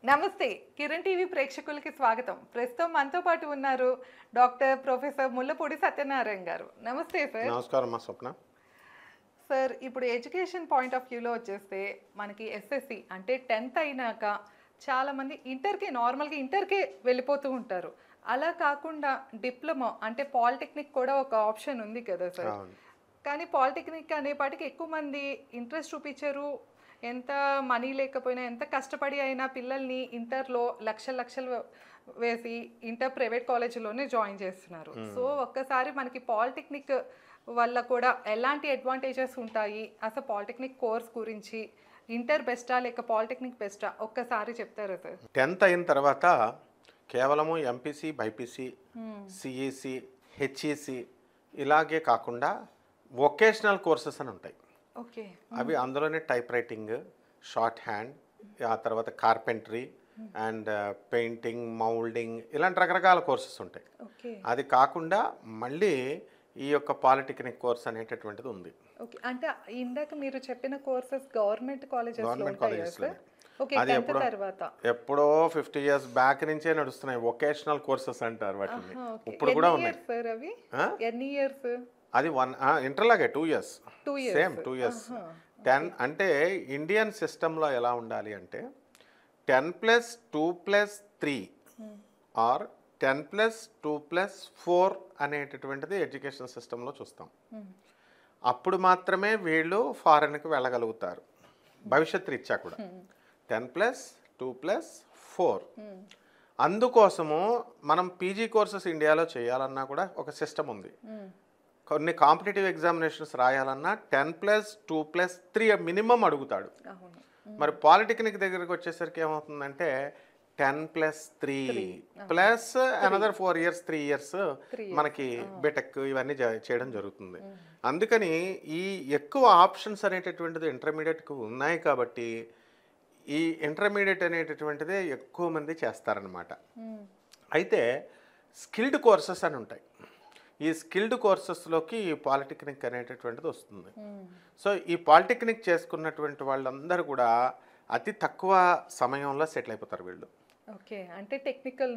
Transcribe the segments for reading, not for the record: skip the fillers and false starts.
నమస్తే కిరణ్ టీవీ ప్రేక్షకులకి స్వాగతం. ప్రస్తుతం మనతో పాటు ఉన్నారు డాక్టర్ ప్రొఫెసర్ ముల్లపూడి సత్యనారాయణ గారు. నమస్తే సార్. నమస్కారం మా స్వప్న. సార్, ఇప్పుడు ఎడ్యుకేషన్ పాయింట్ ఆఫ్ వ్యూలో వచ్చేస్తే మనకి ఎస్ఎస్సి అంటే 10th అయినాక చాలామంది నార్మల్గా ఇంటర్కే వెళ్ళిపోతూ ఉంటారు. అలా కాకుండా డిప్లొమా అంటే పాలిటెక్నిక్ కూడా ఒక ఆప్షన్ ఉంది కదా సార్. కానీ పాలిటెక్నిక్ అనేపాటికి ఎక్కువ మంది ఇంట్రెస్ట్ చూపించారు. ఎంత మనీ లేకపోయినా ఎంత కష్టపడి అయినా పిల్లల్ని ఇంటర్లో లక్షలు వేసి ఇంటర్ ప్రైవేట్ కాలేజీలోనే జాయిన్ చేస్తున్నారు. సో ఒక్కసారి మనకి పాలిటెక్నిక్ వల్ల కూడా ఎలాంటి అడ్వాంటేజెస్ ఉంటాయి, అసలు పాలిటెక్నిక్ కోర్స్ గురించి ఇంటర్ బెస్టా లేక పాలిటెక్నిక్ బెస్టా ఒక్కసారి చెప్తారా సార్? 10th అయిన తర్వాత కేవలము ఎంపీసీ, బైపీసీ, సిఈసి, హెచ్ఈసి ఇలాగే కాకుండా వొకేషనల్ కోర్సెస్ అని ఉంటాయి. ఓకే. అవి అందులోనే టైప్ రైటింగ్, షార్ట్ హ్యాండ్, ఆ తర్వాత కార్పెంటరీ అండ్ పెయింటింగ్, మౌల్డింగ్ ఇలాంటి రకరకాల కోర్సెస్ ఉంటాయి. అది కాకుండా మళ్ళీ ఈ యొక్క పాలిటెక్నిక్ కోర్స్ అనేటటువంటిది ఉంది. ఓకే. అంటే ఇందాక మీరు చెప్పిన కోర్సెస్ గవర్నమెంట్ కాలేజెస్లో అది ఎప్పుడో 50 years బ్యాక్ నుంచే నడుస్తున్నాయి. వొకేషనల్ కోర్సెస్ అంటారు వాటిని. ఇప్పుడు కూడా ఉన్నాయి సార్. అవి ఎన్ని ఇయర్స్? అది ఇంటర్లాగే 2 years, సేమ్ 2 years. 10 అంటే ఇండియన్ సిస్టంలో ఎలా ఉండాలి అంటే 10+2+3 ఆర్ 10+2+4 అనేటటువంటిది ఎడ్యుకేషన్ సిస్టంలో చూస్తాం. అప్పుడు మాత్రమే వీళ్ళు ఫారెన్కి వెళ్ళగలుగుతారు భవిష్యత్ రీత్యా కూడా. 10+2+4. అందుకోసము మనం పీజీ కోర్సెస్ ఇండియాలో చేయాలన్నా కూడా ఒక సిస్టమ్ ఉంది. కొన్ని కాంపిటేటివ్ ఎగ్జామినేషన్స్ రాయాలన్నా 10+2+3 మినిమం అడుగుతాడు. మరి పాలిటెక్నిక్ దగ్గరికి వచ్చేసరికి ఏమవుతుందంటే 10+3 ప్లస్ అనదర్ 4 years 3 years మనకి బీటెక్ ఇవన్నీ చేయడం జరుగుతుంది. అందుకని ఈ ఎక్కువ ఆప్షన్స్ అనేటటువంటిది ఇంటర్మీడియట్కి ఉన్నాయి కాబట్టి ఈ ఇంటర్మీడియట్ అనేటటువంటిదే ఎక్కువ మంది చేస్తారనమాట. అయితే స్కిల్డ్ కోర్సెస్ అని ఉంటాయి. ఈ స్కిల్డ్ కోర్సెస్లోకి ఈ పాలిటెక్నిక్ అనేటటువంటిది వస్తుంది. సో ఈ పాలిటెక్నిక్ చేసుకున్నటువంటి వాళ్ళందరూ కూడా అతి తక్కువ సమయంలో సెటిల్ అయిపోతారు వీళ్ళు. ఓకే. అంటే టెక్నికల్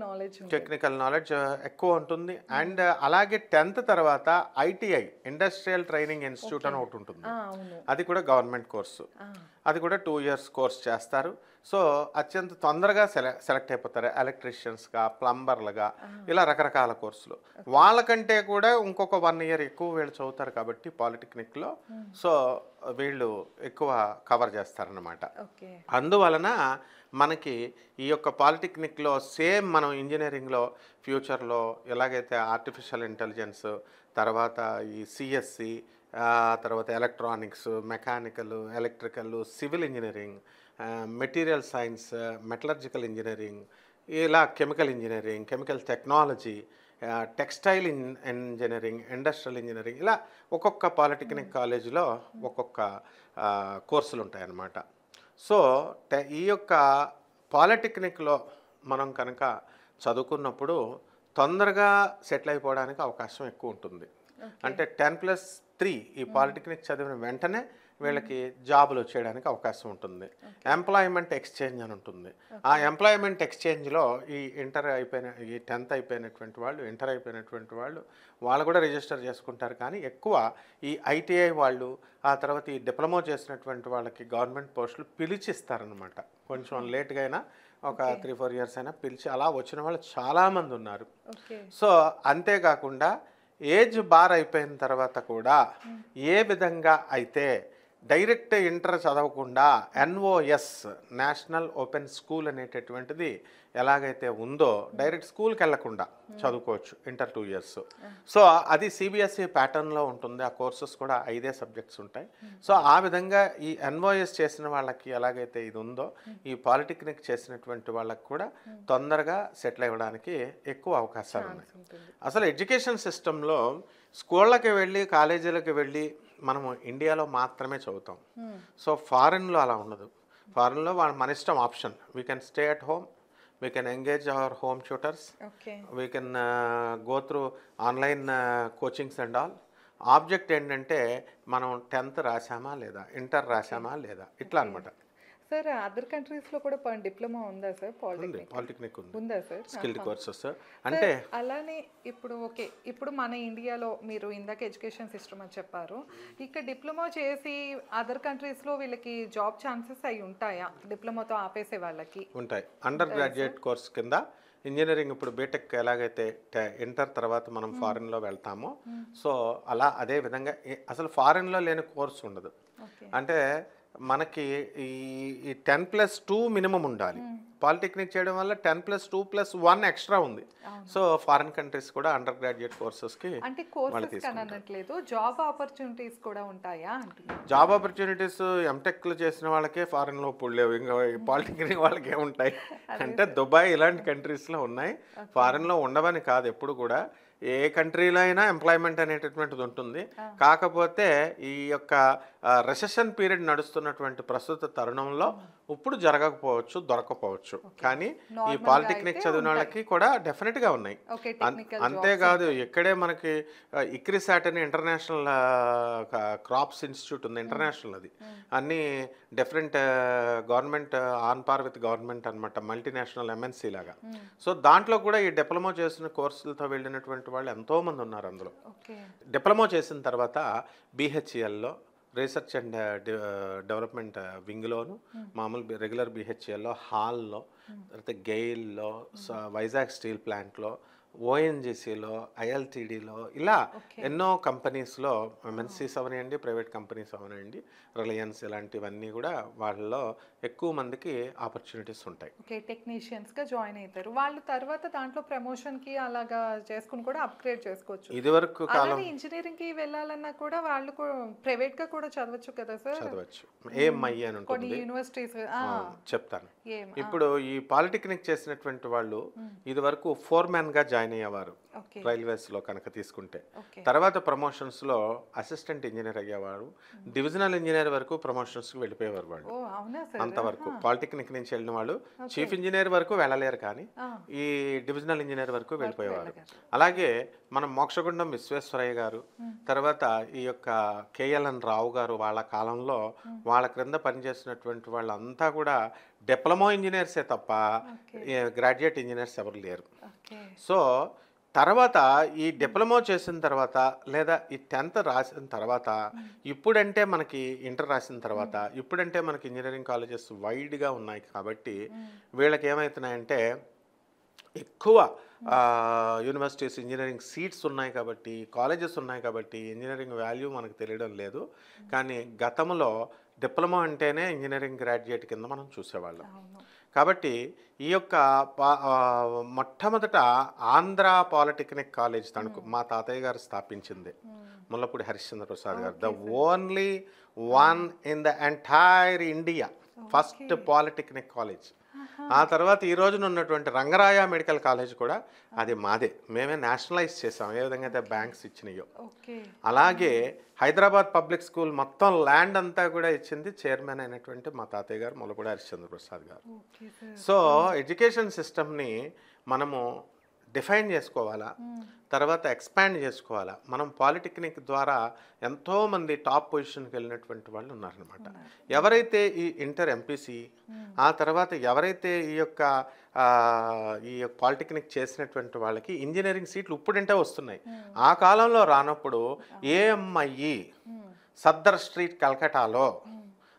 నాలెడ్జ్ ఎక్కువ ఉంటుంది. అండ్ అలాగే 10th తర్వాత ఐటీఐ, ఇండస్ట్రియల్ ట్రైనింగ్ ఇన్స్టిట్యూట్ అని ఒకటి ఉంటుంది. అది కూడా గవర్నమెంట్ కోర్సు. అది కూడా 2 years కోర్స్ చేస్తారు. సో అత్యంత తొందరగా సెలెక్ట్ అయిపోతారు. ఎలక్ట్రీషియన్స్గా, ప్లంబర్లుగా, ఇలా రకరకాల కోర్సులు. వాళ్ళకంటే కూడా ఇంకొక 1 year ఎక్కువ వీళ్ళు చదువుతారు కాబట్టి పాలిటెక్నిక్లో. సో వీళ్ళు ఎక్కువ కవర్ చేస్తారన్నమాట. అందువలన మనకి ఈ యొక్క పాలిటెక్నిక్లో సేమ్ మనం ఇంజనీరింగ్లో ఫ్యూచర్లో ఎలాగైతే ఆర్టిఫిషియల్ ఇంటెలిజెన్స్, తర్వాత ఈ సిఎస్సి, తర్వాత electronics, mechanical, electrical, civil engineering, material science, metallurgical engineering, ఇలా chemical engineering, chemical technology, textile engineering, industrial engineering, ఇలా ఒక్కొక్క పాలిటెక్నిక్ కాలేజీలో ఒక్కొక్క కోర్సులు ఉంటాయన్నమాట. సో ఈ యొక్క పాలిటెక్నిక్లో మనం కనుక చదువుకున్నప్పుడు తొందరగా సెటిల్ అయిపోవడానికి అవకాశం ఎక్కువ ఉంటుంది. అంటే 10+3 ఈ పాలిటెక్నిక్ చదివిన వెంటనే వీళ్ళకి జాబులు వచ్చేయడానికి అవకాశం ఉంటుంది. ఎంప్లాయ్మెంట్ ఎక్స్చేంజ్ అని ఉంటుంది. ఆ ఎంప్లాయ్మెంట్ ఎక్స్చేంజ్లో ఈ 10th అయిపోయినటువంటి వాళ్ళు, ఇంటర్ అయిపోయినటువంటి వాళ్ళు కూడా రిజిస్టర్ చేసుకుంటారు. కానీ ఎక్కువ ఈ ఐటీఐ వాళ్ళు, ఆ తర్వాత ఈ డిప్లొమా చేసినటువంటి వాళ్ళకి గవర్నమెంట్ పోస్టులు పిలిచిస్తారనమాట. కొంచెం లేట్గా అయినా ఒక 3-4 years అయినా పిలిచి అలా వచ్చిన వాళ్ళు చాలామంది ఉన్నారు. సో అంతేకాకుండా ఏజ్ బార్ అయిపోయిన తర్వాత కూడా ఏ విధంగా అయితే డైరెక్ట్ ఇంటర్ చదవకుండా ఎన్ఓఎస్, నేషనల్ ఓపెన్ స్కూల్ అనేటటువంటిది ఎలాగైతే ఉందో డైరెక్ట్ స్కూల్కి వెళ్లకుండా చదువుకోవచ్చు ఇంటర్ 2 years. సో అది సిబిఎస్ఈ ప్యాటర్న్లో ఉంటుంది. ఆ కోర్సెస్ కూడా 5 subjects ఉంటాయి. సో ఆ విధంగా ఈ ఎన్ఓఎస్ చేసిన వాళ్ళకి ఎలాగైతే ఇది ఉందో ఈ పాలిటెక్నిక్ చేసినటువంటి వాళ్ళకి కూడా తొందరగా సెటిల్ అవ్వడానికి ఎక్కువ అవకాశాలు ఉన్నాయి. అసలు ఎడ్యుకేషన్ సిస్టంలో స్కూళ్ళకి వెళ్ళి, కాలేజీలకు వెళ్ళి మనము ఇండియాలో మాత్రమే చదువుతాం. సో ఫారిన్లో అలా ఉండదు. ఫారిన్లో మన ఇష్టం, option. We can stay at home, we can engage our home tutors, we can go through online coachings and all. Object ఏంటంటే మనం 10th రాసామా లేదా, ఇంటర్ రాసామా లేదా, ఇట్లా అనమాట. సార్ అదర్ కంట్రీస్ లో కూడా డిప్లొమా ఉందా సార్? పాలిటెక్నిక్ ఉంది, ఉందా సార్? Skilled courses. అంటే అలానే ఇప్పుడు ఓకే, ఇప్పుడు మన ఇండియాలో మీరు ఇందాక ఎడ్యుకేషన్ సిస్టమ్ అని చెప్పారు, ఇక్కడ డిప్లొమా చేసి అదర్ కంట్రీస్ లో వీళ్ళకి జాబ్ ఛాన్సెస్ అవి ఉంటాయా డిప్లొమాతో ఆపేసే వాళ్ళకి? ఉంటాయి. అండర్ గ్రాడ్యుయేట్ కోర్స్ కింద ఇంజనీరింగ్ ఇప్పుడు బీటెక్ ఎలాగైతే ఇంటర్ తర్వాత మనం ఫారెన్లో వెళ్తామో, సో అలా అదే విధంగా అసలు ఫారెన్లో లేని కోర్స్ ఉండదు. అంటే మనకి ఈ 10+2 మినిమం ఉండాలి. పాలిటెక్నిక్ చేయడం వల్ల 10+2+1 ఎక్స్ట్రా ఉంది. సో ఫారిన్ కంట్రీస్ కూడా అండర్ గ్రాడ్యుయేట్ కోర్సెస్కి అంటే కోర్సెస్ అనట్లేదు, జాబ్ ఆపర్చునిటీస్ కూడా ఉంటాయా అంటున్నా. జాబ్ ఆపర్చునిటీస్ ఎంటెక్లు చేసిన వాళ్ళకే ఫారెన్లో ఇప్పుడు లేవు, ఇంకా పాలిటెక్నిక్ వాళ్ళకి ఏముంటాయి అంటే దుబాయ్ ఇలాంటి కంట్రీస్లో ఉన్నాయి. ఫారెన్లో ఉండవని కాదు, ఎప్పుడు కూడా ఏ కంట్రీలో అయినా ఎంప్లాయ్మెంట్ అనేటటువంటిది ఉంటుంది. కాకపోతే ఈ యొక్క రెసెషన్ పీరియడ్ నడుస్తున్నటువంటి ప్రస్తుత తరుణంలో ఇప్పుడు జరగకపోవచ్చు, దొరకపోవచ్చు. కానీ ఈ పాలిటెక్నిక్ చదివిన వాళ్ళకి కూడా డెఫినెట్గా ఉన్నాయి. అంతేకాదు ఇక్కడే మనకి ఇక్రిసాట్ అని ఇంటర్నేషనల్ క్రాప్స్ ఇన్స్టిట్యూట్ ఉంది, ఇంటర్నేషనల్. అది అన్ని different government on par with government అనమాట, మల్టీనేషనల్ ఎంఎన్సీ లాగా. సో దాంట్లో కూడా ఈ డిప్లొమా చేసిన కోర్సులతో వెళ్ళినటువంటి వాళ్ళు ఎంతోమంది ఉన్నారు. అందులో డిప్లొమా చేసిన తర్వాత బీహెచ్ఈఎల్లో రీసెర్చ్ అండ్ డెవలప్మెంట్ వింగ్లోను, మామూలు రెగ్యులర్ బీహెచ్ఈఎల్లో, హాల్లో, తర్వాత గెయిల్లో, వైజాగ్ స్టీల్ ప్లాంట్లో, ఓఎన్జీసీలో, ఐఎల్టీడీలో, ఇలా ఎన్నో కంపెనీస్లో, ఎంఎన్సీస్ అవనండి, ప్రైవేట్ కంపెనీస్ అవనండి, రిలయన్స్, ఇలాంటివన్నీ కూడా వాళ్ళలో ఎక్కువ మందికి ఆపర్చునిటీస్ ఉంటాయి. ఓకే, టెక్నీషియన్స్గా జాయిన్ అవుతారు వాళ్ళు. తర్వాత దాంట్లో ప్రమోషన్కి అలాగా చేసుకుని కూడా అప్గ్రేడ్ చేసుకోవచ్చు. ఇదివరకు కాలం ఇంజనీరింగ్కి వెళ్ళాలన్నా కూడా వాళ్ళు ప్రైవేట్గా కూడా చదవచ్చు కదా సార్? చదవచ్చు. ఏఎంఐ అని ఉంటుంది యూనివర్సిటీస్, చెప్తాను. ఇప్పుడు ఈ పాలిటెక్నిక్ చేసినటువంటి వాళ్ళు ఇదివరకు ఫోర్మ్యాన్గా జాయిన్ అయ్యేవారు రైల్వేస్లో కనుక తీసుకుంటే. తర్వాత ప్రమోషన్స్లో అసిస్టెంట్ ఇంజనీర్ అయ్యేవారు, డివిజనల్ ఇంజనీర్ వరకు ప్రమోషన్స్కి వెళ్ళిపోయేవారు వాళ్ళు. అంతవరకు పాలిటెక్నిక్ నుంచి వెళ్ళిన వాళ్ళు చీఫ్ ఇంజనీర్ వరకు వెళ్ళలేరు, కానీ ఈ డివిజనల్ ఇంజనీర్ వరకు వెళ్ళిపోయేవారు. అలాగే మనం మోక్షగుండం విశ్వేశ్వరయ్య గారు, తర్వాత ఈ యొక్క కేఎల్ఎన్ రావు గారు, వాళ్ళ కాలంలో వాళ్ళ క్రింద పనిచేసినటువంటి వాళ్ళంతా కూడా డిప్లొమా ఇంజనీర్సే తప్ప గ్రాడ్యుయేట్ ఇంజనీర్స్ ఎవరు లేరు. సో తర్వాత ఈ డిప్లొమా చేసిన తర్వాత లేదా ఈ 10th రాసిన తర్వాత, ఇప్పుడంటే మనకి ఇంటర్ రాసిన తర్వాత, ఇప్పుడంటే మనకి ఇంజనీరింగ్ కాలేజెస్ వైడ్గా ఉన్నాయి కాబట్టి వీళ్ళకి ఏమవుతున్నాయంటే ఎక్కువ యూనివర్సిటీస్ ఇంజనీరింగ్ సీట్స్ ఉన్నాయి కాబట్టి, కాలేజెస్ ఉన్నాయి కాబట్టి ఇంజనీరింగ్ వాల్యూ మనకు తెలియడం లేదు. కానీ గతంలో డిప్లొమా అంటేనే ఇంజనీరింగ్ గ్రాడ్యుయేట్ కింద మనం చూసేవాళ్ళం. కాబట్టి ఈ యొక్క మొట్టమొదట ఆంధ్ర పాలిటెక్నిక్ కాలేజ్ తణుకు మా తాతయ్య గారు స్థాపించింది, ముల్లపూడి హరిశ్చంద్ర ప్రసాద్ గారు. The only one in the entire India first polytechnic college. ఆ తర్వాత ఈ రోజున ఉన్నటువంటి రంగరాయ మెడికల్ కాలేజ్ కూడా అది మాదే, మేమే నేషనలైజ్ చేసాం, ఏ విధంగా అయితే బ్యాంక్స్ ఇచ్చినాయో. అలాగే హైదరాబాద్ పబ్లిక్ స్కూల్ మొత్తం ల్యాండ్ అంతా కూడా ఇచ్చింది చైర్మన్ అయినటువంటి మా తాతయ్య గారు, ముల్లపూడి హరిశ్చంద్ర ప్రసాద్ గారు. సో ఎడ్యుకేషన్ సిస్టమ్ని మనము డిఫైన్ చేసుకోవాలా, తర్వాత ఎక్స్పాండ్ చేసుకోవాలా. మనం పాలిటెక్నిక్ ద్వారా ఎంతోమంది టాప్ పొజిషన్కి వెళ్ళినటువంటి వాళ్ళు ఉన్నారనమాట. ఎవరైతే ఈ ఇంటర్ ఎంపీసీ, ఆ తర్వాత ఎవరైతే ఈ యొక్క పాలిటెక్నిక్ చేసినటువంటి వాళ్ళకి ఇంజనీరింగ్ సీట్లు ఇప్పుడంటే వస్తున్నాయి. ఆ కాలంలో రానప్పుడు ఏఎంఐఈ సద్దర్ స్ట్రీట్ కల్కటాలో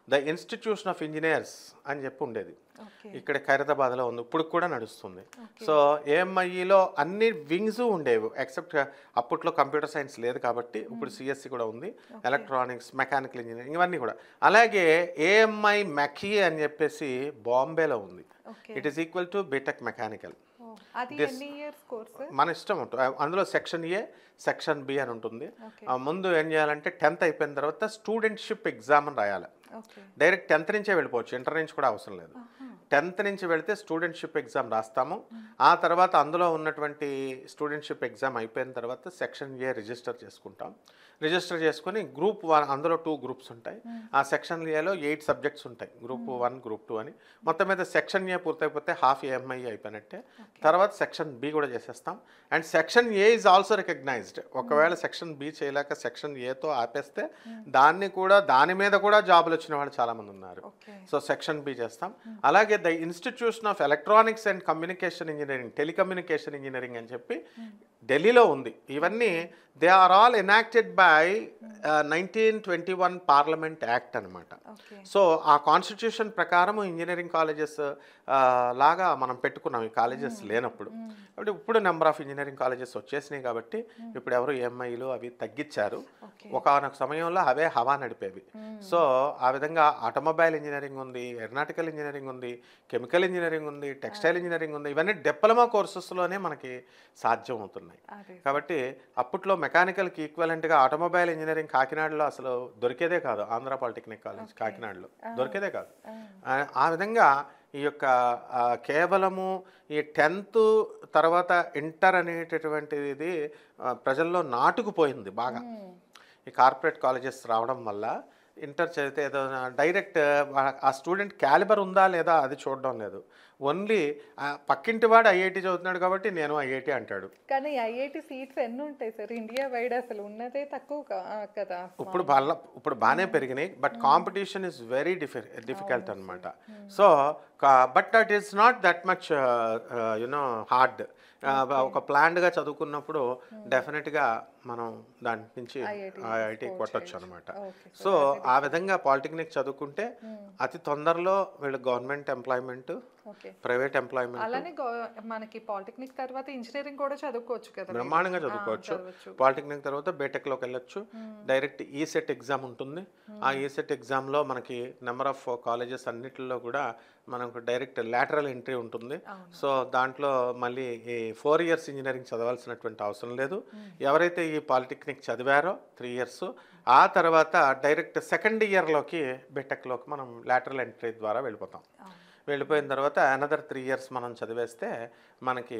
ద ఇన్స్టిట్యూషన్ ఆఫ్ ఇంజనీర్స్ అని చెప్పి ఉండేది. ఇక్కడ ఖైరతాబాద్లో ఉంది, ఇప్పుడు కూడా నడుస్తుంది. సో ఏఎంఐఈలో అన్ని వింగ్స్ ఉండేవి, ఎక్సెప్ట్ అప్పట్లో కంప్యూటర్ సైన్స్ లేదు కాబట్టి ఇప్పుడు సిఎస్సి కూడా ఉంది, ఎలక్ట్రానిక్స్, మెకానికల్ ఇంజనీరింగ్, ఇవన్నీ కూడా. అలాగే ఏఎంఐ మెకీ అని చెప్పేసి బాంబేలో ఉంది. It is equal to BTech mechanical. మన ఇష్టం ఉంటుంది. అందులో సెక్షన్ ఏ, సెక్షన్ బి అని ఉంటుంది. ముందు ఏం చేయాలంటే 10th అయిపోయిన తర్వాత స్టూడెంట్షిప్ ఎగ్జామ్ అని రాయాలి. డైరెక్ట్ 10th నుంచే వెళ్ళిపోవచ్చు, ఇంటర్ నుంచి కూడా అవసరం లేదు. 10th నుంచి వెళితే స్టూడెంట్షిప్ ఎగ్జామ్ రాస్తాము. ఆ తర్వాత అందులో ఉన్నటువంటి స్టూడెంట్షిప్ ఎగ్జామ్ అయిపోయిన తర్వాత సెక్షన్ ఏ రిజిస్టర్ చేసుకుంటాం. రిజిస్టర్ చేసుకుని గ్రూప్ 1 అందులో 2 గ్రూప్స్ ఉంటాయి. ఆ సెక్షన్ ఏలో 8 సబ్జెక్ట్స్ ఉంటాయి, గ్రూప్ 1 గ్రూప్ 2 అని. మొత్తం మీద సెక్షన్ ఏ పూర్తయిపోతే హాఫ్ ఏఎంఐ అయిపోయినట్టే. తర్వాత సెక్షన్ బి కూడా చేసేస్తాం. And section A is also recognised. ఒకవేళ సెక్షన్ బి చేయలేక సెక్షన్ ఏతో ఆపేస్తే దాని మీద కూడా జాబులు వచ్చిన వాళ్ళు చాలామంది ఉన్నారు. సో సెక్షన్ బి చేస్తాం. అలాగే the institution of electronics and communication engineering, telecommunication engineering అని చెప్పి ఢిల్లీలో ఉంది. ఇవన్నీ they are all enacted by 1921 parliament act అనమాట. సో ఆ కాన్స్టిట్యూషన్ ప్రకారం ఇంజనీరింగ్ కాలేజెస్ లాగా మనం పెట్టుకున్నాం ఈ కాలేజెస్ లేనప్పుడు. కాబట్టి ఇప్పుడు నెంబర్ ఆఫ్ ఇంజనీరింగ్ కాలేజెస్ వచ్చేసినాయి కాబట్టి ఇప్పుడు ఎవరు ఎంఐలు అవి తగ్గించారు. ఒకనొక సమయంలో అవే హవా నడిపేవి. సో ఆ విధంగా ఆటోమొబైల్ ఇంజనీరింగ్ ఉంది, ఏరోనాటికల్ ఇంజనీరింగ్ ఉంది, కెమికల్ ఇంజనీరింగ్ ఉంది, టెక్స్టైల్ ఇంజనీరింగ్ ఉంది. ఇవన్నీ డిప్లొమా కోర్సెస్లోనే మనకి సాధ్యం అవుతున్నాయి. కాబట్టి అప్పట్లో మెకానికల్కి ఈక్వలెంట్గా ఆటోమొబైల్ ఇంజనీరింగ్ కాకినాడలో అసలు దొరికేదే కాదు. ఆంధ్ర పాలిటెక్నిక్ కాలేజ్ కాకినాడలో దొరికేదే కాదు. ఆ విధంగా ఈ యొక్క కేవలము ఈ 10th తర్వాత ఇంటర్ అనేటటువంటిది ప్రజల్లో నాటుకుపోయింది బాగా. ఈ కార్పొరేట్ కాలేజెస్ రావడం వల్ల ఇంటర్ చదివితే ఏదో డైరెక్ట్ ఆ స్టూడెంట్ క్యాలిబర్ ఉందా లేదా అది చూడడం లేదు. ఓన్లీ పక్కింటి వాడు ఐఐటి చదువుతున్నాడు కాబట్టి నేను ఐఐటి అంటాడు. కానీ ఐఐటి సీట్స్ ఎన్ని ఉంటాయి సార్ ఇండియా వైడ్? అసలు ఉన్నదే తక్కువ కదా. ఇప్పుడు బాగానే పెరిగినాయి, but competition is very difficult అనమాట. So but that is not that much hard. ఒక ప్లాన్డ్గా చదువుకున్నప్పుడు డెఫినెట్గా మనం దాని నుంచి ఐఐటి కొట్టచ్చు అనమాట. సో ఆ విధంగా పాలిటెక్నిక్ చదువుకుంటే అతి తొందరలో వీళ్ళు గవర్నమెంట్ ఎంప్లాయ్మెంట్, ప్రైవేట్ ఎంప్లాయ్మెంట్. అలానే మనకి పాలిటెక్నిక్ తర్వాత ఇంజనీరింగ్ కూడా చదువుకోవచ్చు కదా, బ్రహ్మాండంగా చదువుకోవచ్చు. పాలిటెక్నిక్ తర్వాత బీటెక్లోకి వెళ్ళొచ్చు. డైరెక్ట్ ఈసెట్ ఎగ్జామ్ ఉంటుంది. ఆ ఈసెట్ ఎగ్జామ్లో మనకి నెంబర్ ఆఫ్ కాలేజెస్ అన్నిటిలో కూడా మనకు డైరెక్ట్ లాటరల్ ఎంట్రీ ఉంటుంది. సో దాంట్లో మళ్ళీ ఈ 4 years ఇంజనీరింగ్ చదవాల్సినటువంటి అవసరం లేదు. ఎవరైతే ఈ పాలిటెక్నిక్ చదివారో 3 years, ఆ తర్వాత డైరెక్ట్ సెకండ్ ఇయర్లోకి బీటెక్లోకి మనం లాటరల్ ఎంట్రీ ద్వారా వెళ్ళిపోతాం. వెళ్ళిపోయిన తర్వాత అనదర్ 3 years మనం చదివేస్తే మనకి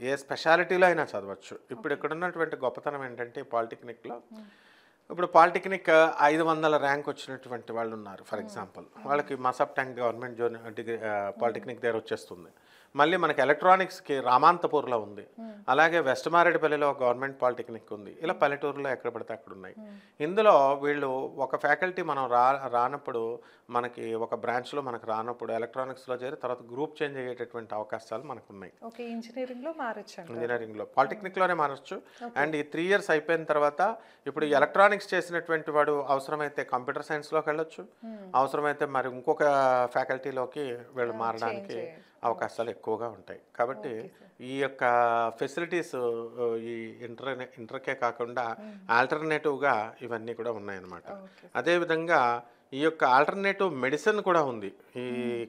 ఏ స్పెషాలిటీలో అయినా చదవచ్చు. ఇప్పుడు ఇక్కడ ఉన్నటువంటి గొప్పతనం ఏంటంటే పాలిటెక్నిక్లో ఇప్పుడు పాలిటెక్నిక్ 500 ర్యాంక్ వచ్చినటువంటి వాళ్ళు ఉన్నారు. ఫర్ ఎగ్జాంపుల్ వాళ్ళకి Masab tank government degree polytechnic దగ్గర వచ్చేస్తుంది. మళ్ళీ మనకి ఎలక్ట్రానిక్స్కి రామాంతపూర్లో ఉంది, అలాగే వెస్ట్ మారేడుపల్లిలో గవర్నమెంట్ పాలిటెక్నిక్ ఉంది. ఇలా పల్లెటూరులో ఎక్కడ పడితే అక్కడ ఉన్నాయి. ఇందులో వీళ్ళు ఒక ఫ్యాకల్టీ మనం రానప్పుడు మనకి ఒక బ్రాంచ్లో మనకు రానప్పుడు ఎలక్ట్రానిక్స్లో చేరి తర్వాత గ్రూప్ చేంజ్ అయ్యేటటువంటి అవకాశాలు మనకు ఉన్నాయి. ఇంజనీరింగ్లో పాలిటెక్నిక్లోనే మారచ్చు. అండ్ ఈ 3 years అయిపోయిన తర్వాత ఇప్పుడు ఎలక్ట్రానిక్స్ చేసినటువంటి వాడు అవసరమైతే కంప్యూటర్ సైన్స్లోకి వెళ్ళొచ్చు, అవసరమైతే మరి ఇంకొక ఫ్యాకల్టీలోకి వీళ్ళు మారడానికి అవకాశాలు ఎక్కువగా ఉంటాయి. కాబట్టి ఈ యొక్క ఫెసిలిటీస్ ఈ ఇంటర్కే కాకుండా ఆల్టర్నేటివ్గా ఇవన్నీ కూడా ఉన్నాయన్నమాట. అదేవిధంగా ఈ యొక్క ఆల్టర్నేటివ్ మెడిసిన్ కూడా ఉంది. ఈ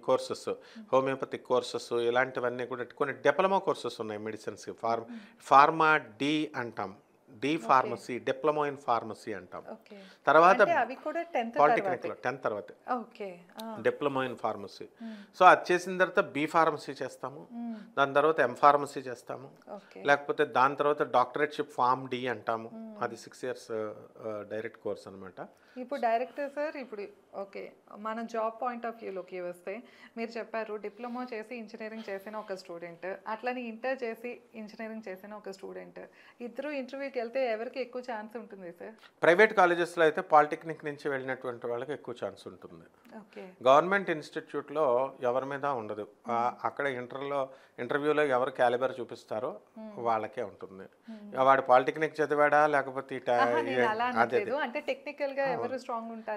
కోర్సెస్ హోమియోపతిక్ కోర్సెస్ ఇలాంటివన్నీ కూడా కొన్ని డిప్లొమా కోర్సెస్ ఉన్నాయి మెడిసిన్స్కి. ఫార్మా డి అంటాం, D pharmacy, diploma in pharmacy అంటాం. తర్వాత పాలిటెక్నిక్లో 10th తర్వాత డిప్లొమా ఇన్ ఫార్మసీ. సో అది చేసిన తర్వాత బి ఫార్మసీ చేస్తాము, దాని తర్వాత ఎం ఫార్మసీ చేస్తాము, లేకపోతే దాని తర్వాత డాక్టరేట్షిప్ ఫార్మ్ డి అంటాము. అది 6 years డైరెక్ట్ కోర్స్ అనమాట. ఇప్పుడు డైరెక్ట్ సార్ ఇప్పుడు ఓకే మన జాబ్ పాయింట్ ఆఫ్ వ్యూలోకి వస్తే మీరు చెప్పారు డిప్లొమా చేసి ఇంజనీరింగ్ చేసిన ఒక స్టూడెంట్, అట్లని ఇంటర్ చేసి ఇంజనీరింగ్ చేసిన ఒక స్టూడెంట్, ఇద్దరు ఇంటర్వ్యూకి వెళ్తే ఎవరికి ఎక్కువ ఛాన్స్ ఉంటుంది సార్? ప్రైవేట్ కాలేజెస్లో అయితే పాలిటెక్నిక్ నుంచి వెళ్ళినటువంటి వాళ్ళకి ఎక్కువ ఛాన్స్ ఉంటుంది. గవర్నమెంట్ ఇన్స్టిట్యూట్లో ఎవరి మీద ఉండదు. అక్కడ ఇంటర్వ్యూలో ఎవరు క్యాలిబర్ చూపిస్తారో వాళ్ళకే ఉంటుంది. వాడు పాలిటెక్నిక్ చదివాడా లేకపోతే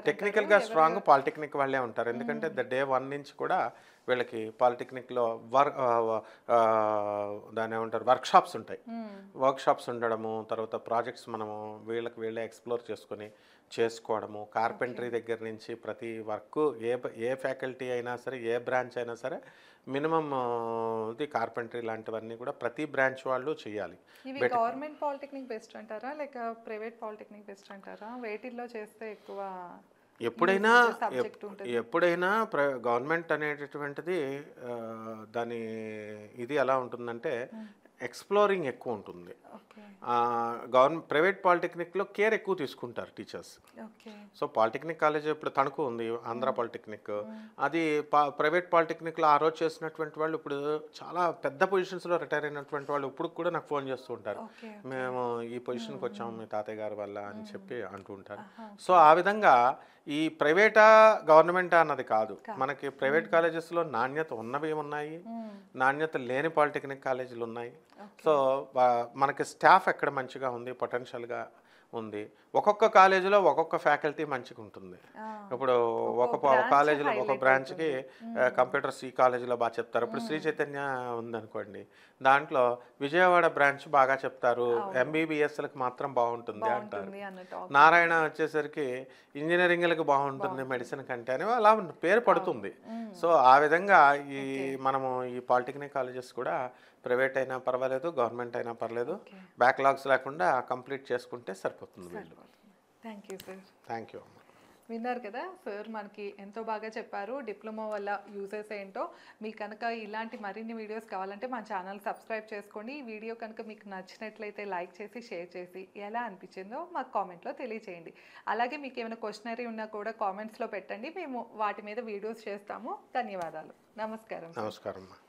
టెక్నికల్ గా స్ట్రాంగ్ పాలిటెక్నిక్ వాళ్ళే ఉంటారు. ఎందుకంటే డే 1 నుంచి కూడా వీళ్ళకి పాలిటెక్నిక్లో దాని ఏమంటారు వర్క్షాప్స్ ఉంటాయి. వర్క్షాప్స్ ఉండడము, తర్వాత ప్రాజెక్ట్స్ మనము వీళ్ళే ఎక్స్ప్లోర్ చేసుకోవడము, కార్పెంటరీ దగ్గర నుంచి ప్రతి వర్క్ ఏ ఫ్యాకల్టీ అయినా సరే ఏ బ్రాంచ్ అయినా సరే మినిమం ఇది కార్పెంటరీ లాంటివన్నీ కూడా ప్రతి బ్రాంచ్ వాళ్ళు చేయాలి. ఇవి గవర్నమెంట్ పాలిటెక్నిక్ బెస్ట్ అంటారా లేక ప్రైవేట్ పాలిటెక్నిక్ బెస్ట్ అంటారా? వేటిల్లో చేస్తే ఎక్కువ ఎప్పుడైనా సబ్జెక్ట్ ఉంటుంది. ఎప్పుడైనా గవర్నమెంట్ అనేటటువంటిది ఆ, దాని ఇది ఎలా ఉంటుందంటే ఎక్స్ప్లోరింగ్ ఎక్కువ ఉంటుంది. ఓకే. ప్రైవేట్ పాలిటెక్నిక్లో కేర్ ఎక్కువ తీసుకుంటారు teachers. Okay. So polytechnic college ఇప్పుడు తణుకు ఉంది, ఆంధ్ర పాలిటెక్నిక్. అది ప్రైవేట్ పాలిటెక్నిక్లో ఆ రోజు చేసినటువంటి వాళ్ళు ఇప్పుడు చాలా పెద్ద పొజిషన్స్లో రిటైర్ అయినటువంటి వాళ్ళు ఇప్పుడు కూడా నాకు ఫోన్ చేస్తూ ఉంటారు. ఓకే. మేము ఈ పొజిషన్కి వచ్చాము మీ తాతయ్య గారి వల్ల అని చెప్పి అంటూ ఉంటారు. సో ఆ విధంగా ఈ ప్రైవేటా గవర్నమెంటా అన్నది కాదు, మనకి ప్రైవేట్ కాలేజెస్లో నాణ్యత ఉన్నవి ఉన్నాయి, నాణ్యత లేని పాలిటెక్నిక్ కాలేజీలు ఉన్నాయి. సో మనకి స్టాఫ్ ఎక్కడ మంచిగా ఉంది, పొటెన్షియల్గా ఉంది. ఒక్కొక్క కాలేజీలో ఒక్కొక్క ఫ్యాకల్టీ మంచిగా ఉంటుంది. ఇప్పుడు ఒక కాలేజీలో ఒక బ్రాంచ్కి కంప్యూటర్స్ ఈ కాలేజీలో బాగా చెప్తారు. ఇప్పుడు శ్రీ చైతన్య ఉందనుకోండి, దాంట్లో విజయవాడ బ్రాంచ్ బాగా చెప్తారు, ఎంబీబీఎస్లకు మాత్రం బాగుంటుంది అంటారు. నారాయణ వచ్చేసరికి ఇంజనీరింగ్లకు బాగుంటుంది మెడిసిన్ కంటే అని అలా పేరు పడుతుంది. సో ఆ విధంగా ఈ మనము ఈ పాలిటెక్నిక్ కాలేజెస్ కూడా ప్రైవేట్ అయినా పర్వాలేదు, గవర్నమెంట్ అయినా పర్లేదు, బ్యాక్లాగ్స్ లేకుండా కంప్లీట్ చేసుకుంటే సరిపోతుంది వీళ్ళు. Thank you sir. Thank you అమ్మ. విన్నారు కదా సార్, మనకి ఎంతో బాగా చెప్పారు డిప్లొమా వల్ల యూజెస్ ఏంటో. మీకు కనుక ఇలాంటి మరిన్ని వీడియోస్ కావాలంటే మా ఛానల్ సబ్స్క్రైబ్ చేసుకోండి. ఈ వీడియో కనుక మీకు నచ్చినట్లయితే లైక్ చేసి షేర్ చేసి ఎలా అనిపించిందో మాకు కామెంట్లో తెలియచేయండి. అలాగే మీకు ఏమైనా క్వశ్చనరీ ఉన్నా కూడా కామెంట్స్లో పెట్టండి, మేము వాటి మీద వీడియోస్ చేస్తాము. ధన్యవాదాలు. నమస్కారం. నమస్కారం అమ్మా.